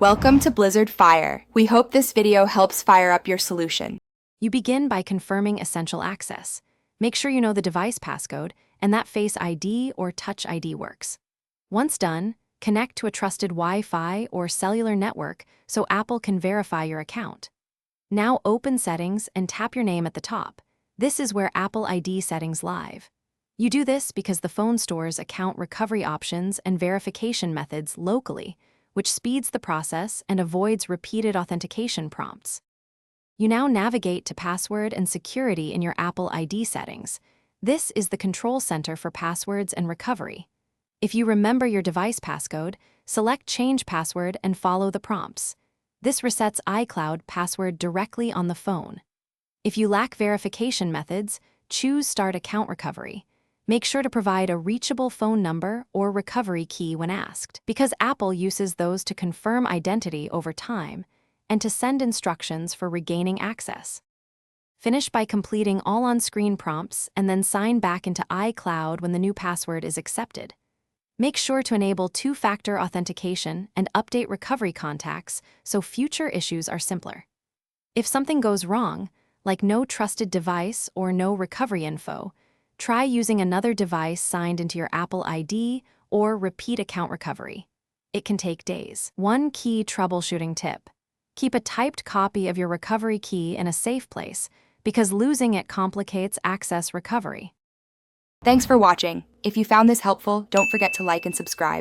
Welcome to Blizzard Fire. We hope this video helps fire up your solution. You begin by confirming essential access. Make sure you know the device passcode and that Face ID or Touch ID works. Once done, connect to a trusted Wi-Fi or cellular network so Apple can verify your account. Now open Settings and tap your name at the top. This is where Apple ID settings live. You do this because the phone stores account recovery options and verification methods locally, which speeds the process and avoids repeated authentication prompts. You now navigate to password and security in your Apple ID settings. This is the control center for passwords and recovery. If you remember your device passcode, select Change Password and follow the prompts. This resets Icloud password directly on the phone. If you lack verification methods, choose Start Account Recovery. Make sure to provide a reachable phone number or recovery key when asked, because Apple uses those to confirm identity over time and to send instructions for regaining access. Finish by completing all on-screen prompts and then sign back into iCloud when the new password is accepted. Make sure to enable two-factor authentication and update recovery contacts so future issues are simpler. If something goes wrong, like no trusted device or no recovery info, try using another device signed into your Apple ID or repeat account recovery. It can take days. One key troubleshooting tip: keep a typed copy of your recovery key in a safe place because losing it complicates access recovery. Thanks for watching. If you found this helpful, don't forget to like and subscribe.